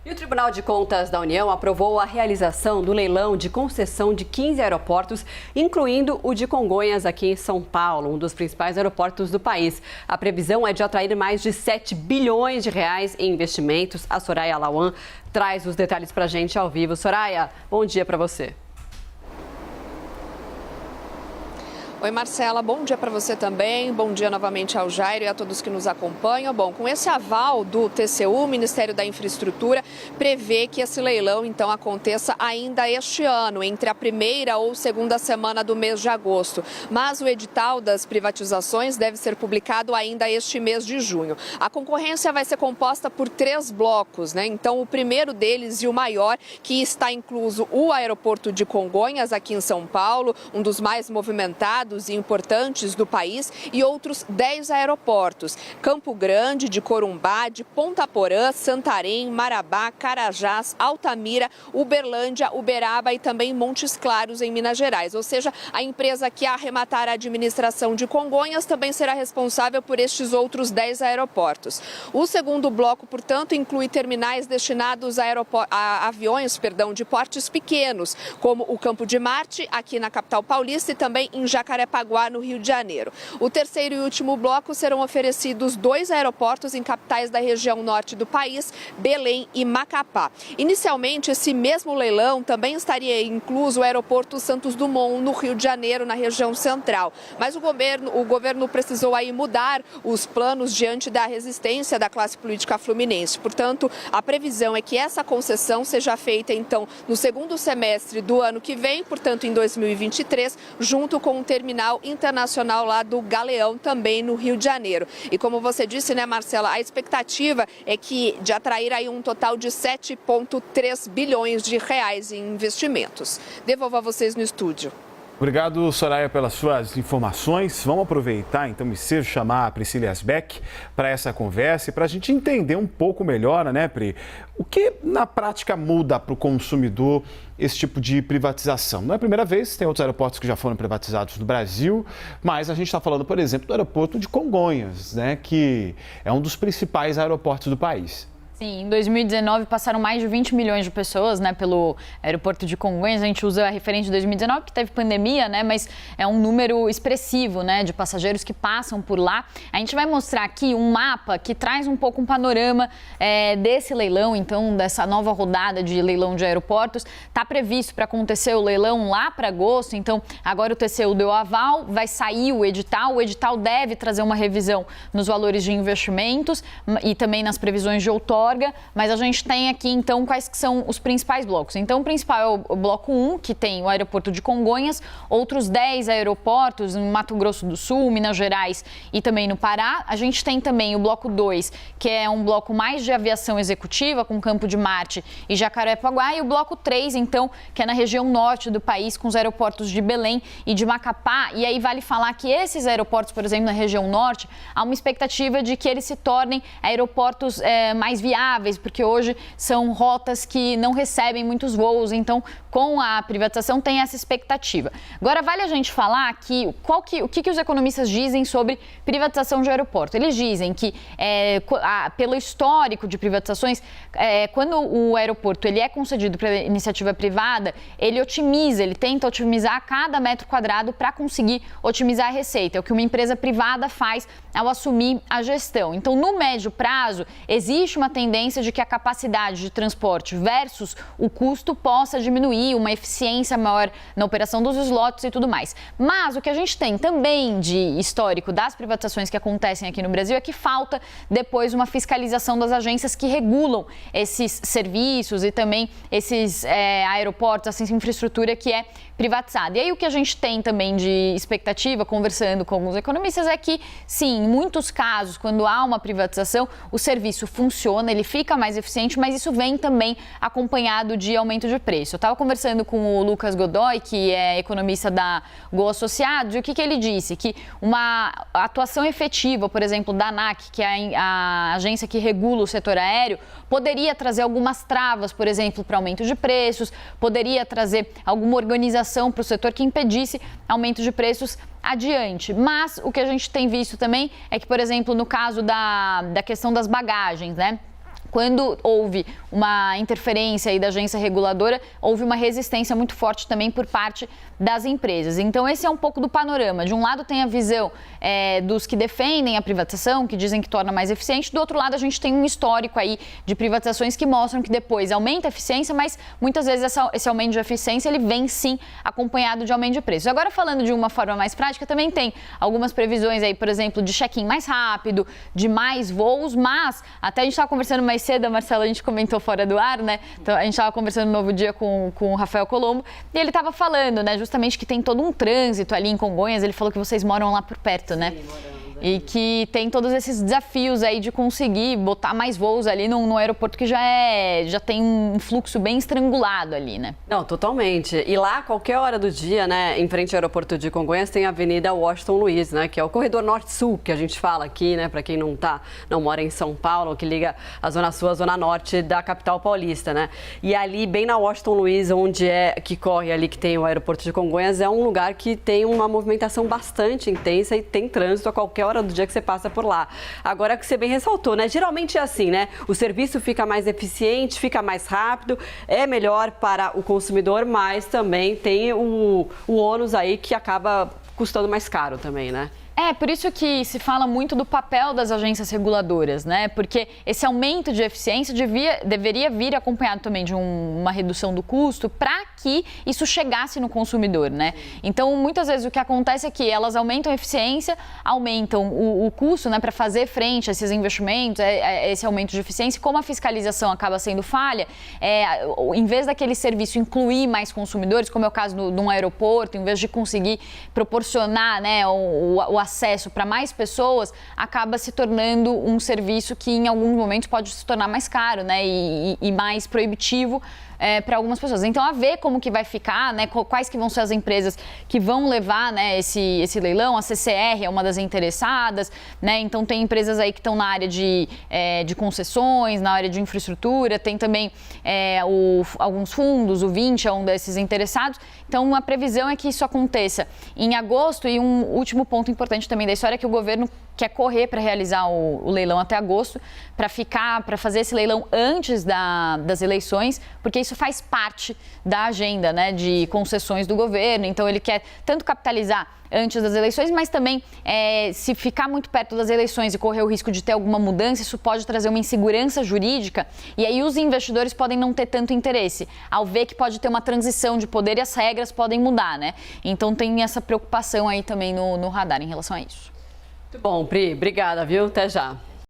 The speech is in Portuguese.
E o Tribunal de Contas da União aprovou a realização do leilão de concessão de 15 aeroportos, incluindo o de Congonhas, aqui em São Paulo, um dos principais aeroportos do país. A previsão é de atrair mais de 7 bilhões de reais em investimentos. A Soraya Lauan traz os detalhes para a gente ao vivo. Soraya, bom dia para você. Oi, Marcela, bom dia para você também. Bom dia novamente ao Jairo e a todos que nos acompanham. Bom, com esse aval do TCU, o Ministério da Infraestrutura prevê que esse leilão, então, aconteça ainda este ano, entre a primeira ou segunda semana do mês de agosto. Mas o edital das privatizações deve ser publicado ainda este mês de junho. A concorrência vai ser composta por 3 blocos, né? Então, o primeiro deles e o maior, que está incluso o aeroporto de Congonhas, aqui em São Paulo, um dos mais movimentados e importantes do país, e outros 10 aeroportos: Campo Grande, de Corumbá, de Ponta Porã, Santarém, Marabá, Carajás, Altamira, Uberlândia, Uberaba e também Montes Claros, em Minas Gerais. Ou seja, a empresa que arrematar a administração de Congonhas também será responsável por estes outros 10 aeroportos. O segundo bloco, portanto, inclui terminais destinados a aviões de portes pequenos, como o Campo de Marte, aqui na capital paulista, e também em Jacarepaguá, no Rio de Janeiro. O terceiro e último bloco serão oferecidos 2 aeroportos em capitais da região norte do país, Belém e Macapá. Inicialmente, esse mesmo leilão também estaria incluso o aeroporto Santos Dumont, no Rio de Janeiro, na região central. Mas o governo precisou aí mudar os planos diante da resistência da classe política fluminense. Portanto, a previsão é que essa concessão seja feita, então, no segundo semestre do ano que vem, portanto, em 2023, junto com o terminal internacional lá do Galeão, também no Rio de Janeiro. E como você disse, né, Marcela, a expectativa é que de atrair aí um total de 7,3 bilhões de reais em investimentos. Devolvo a vocês no estúdio. Obrigado, Soraya, pelas suas informações. Vamos aproveitar, então, e chamar a Priscila Asbeck para essa conversa e para a gente entender um pouco melhor, né, Pri, o que na prática muda para o consumidor esse tipo de privatização. Não é a primeira vez, tem outros aeroportos que já foram privatizados no Brasil, mas a gente está falando, por exemplo, do aeroporto de Congonhas, né, que é um dos principais aeroportos do país. Sim, em 2019 passaram mais de 20 milhões de pessoas, né, pelo aeroporto de Congonhas. A gente usa a referência de 2019, que teve pandemia, né, mas é um número expressivo, né, de passageiros que passam por lá. A gente vai mostrar aqui um mapa que traz um pouco um panorama desse leilão, então, dessa nova rodada de leilão de aeroportos. Está previsto para acontecer o leilão lá para agosto, então agora o TCU deu aval, vai sair o edital deve trazer uma revisão nos valores de investimentos e também nas previsões de outorga. Mas a gente tem aqui, então, quais que são os principais blocos. Então, o principal é o bloco 1, que tem o aeroporto de Congonhas, outros 10 aeroportos em Mato Grosso do Sul, Minas Gerais e também no Pará. A gente tem também o bloco 2, que é um bloco mais de aviação executiva, com Campo de Marte e Jacarepaguá, e o bloco 3, então, que é na região norte do país, com os aeroportos de Belém e de Macapá. E aí vale falar que esses aeroportos, por exemplo, na região norte, há uma expectativa de que eles se tornem aeroportos mais viáveis, porque hoje são rotas que não recebem muitos voos, então com a privatização tem essa expectativa. Agora vale a gente falar aqui o que os economistas dizem sobre privatização de aeroporto. Eles dizem que pelo histórico de privatizações, quando o aeroporto ele é concedido para iniciativa privada, ele tenta otimizar cada metro quadrado para conseguir otimizar a receita. É o que uma empresa privada faz ao assumir a gestão. Então, no médio prazo, existe uma tendência de que a capacidade de transporte versus o custo possa diminuir, uma eficiência maior na operação dos slots e tudo mais. Mas o que a gente tem também de histórico das privatizações que acontecem aqui no Brasil é que falta depois uma fiscalização das agências que regulam esses serviços e também esses aeroportos, essa infraestrutura que é privatizada. E aí o que a gente tem também de expectativa, conversando com alguns economistas, é que, sim, em muitos casos, quando há uma privatização, o serviço funciona, ele fica mais eficiente, mas isso vem também acompanhado de aumento de preço. Eu estava conversando com o Lucas Godoy, que é economista da Gol Associados, e o que ele disse? Que uma atuação efetiva, por exemplo, da ANAC, que é a agência que regula o setor aéreo, poderia trazer algumas travas, por exemplo, para aumento de preços, poderia trazer alguma organização para o setor que impedisse aumento de preços adiante. Mas o que a gente tem visto também é que, por exemplo, no caso da questão das bagagens, né? Quando houve uma interferência aí da agência reguladora, houve uma resistência muito forte também por parte das empresas. Então, esse é um pouco do panorama. De um lado, tem a visão dos que defendem a privatização, que dizem que torna mais eficiente. Do outro lado, a gente tem um histórico aí de privatizações que mostram que depois aumenta a eficiência, mas muitas vezes esse aumento de eficiência ele vem sim acompanhado de aumento de preços. Agora, falando de uma forma mais prática, também tem algumas previsões aí, por exemplo, de check-in mais rápido, de mais voos, mas até a gente estava conversando mais cedo, Marcelo, a gente comentou fora do ar, né? Então, a gente estava conversando no Novo Dia com o Rafael Colombo e ele estava falando, né, justamente que tem todo um trânsito ali em Congonhas. Ele falou que vocês moram lá por perto, né? Sim, moramos. E que tem todos esses desafios aí de conseguir botar mais voos ali no aeroporto que já tem um fluxo bem estrangulado ali, né? Não, totalmente. E lá, qualquer hora do dia, né, em frente ao aeroporto de Congonhas, tem a Avenida Washington Luiz, né, que é o corredor norte-sul, que a gente fala aqui, né, para quem não mora em São Paulo, que liga a Zona Sul à Zona Norte da capital paulista, né? E ali, bem na Washington Luiz, onde que corre ali, que tem o aeroporto de Congonhas, é um lugar que tem uma movimentação bastante intensa e tem trânsito a qualquer hora do dia que você passa por lá. Agora, que você bem ressaltou, né? Geralmente é assim, né? O serviço fica mais eficiente, fica mais rápido, é melhor para o consumidor, mas também tem o ônus aí que acaba custando mais caro também, né? Por isso que se fala muito do papel das agências reguladoras, né? Porque esse aumento de eficiência deveria vir acompanhado também de uma redução do custo para que isso chegasse no consumidor, né? Então, muitas vezes o que acontece é que elas aumentam a eficiência, aumentam o custo, né, para fazer frente a esses investimentos, esse aumento de eficiência. Como a fiscalização acaba sendo falha, em vez daquele serviço incluir mais consumidores, como é o caso de um aeroporto, em vez de conseguir proporcionar, né, o acesso para mais pessoas, acaba se tornando um serviço que em alguns momentos pode se tornar mais caro, né, e mais proibitivo para algumas pessoas. Então, a ver como que vai ficar, né, quais que vão ser as empresas que vão levar, né, esse leilão. A CCR é uma das interessadas, né, então tem empresas aí que estão na área de concessões, na área de infraestrutura, tem também alguns fundos, o 20 é um desses interessados. Então, a previsão é que isso aconteça em agosto. E um último ponto importante também da história é que o governo quer correr para realizar o leilão até agosto, para fazer esse leilão antes das eleições, porque isso faz parte da agenda, né, de concessões do governo. Então, ele quer tanto capitalizar antes das eleições, mas também se ficar muito perto das eleições e correr o risco de ter alguma mudança, isso pode trazer uma insegurança jurídica, e aí os investidores podem não ter tanto interesse, ao ver que pode ter uma transição de poder e as regras podem mudar, né? Então, tem essa preocupação aí também no radar em relação a isso. Muito bom, Pri. Obrigada, viu? Até já.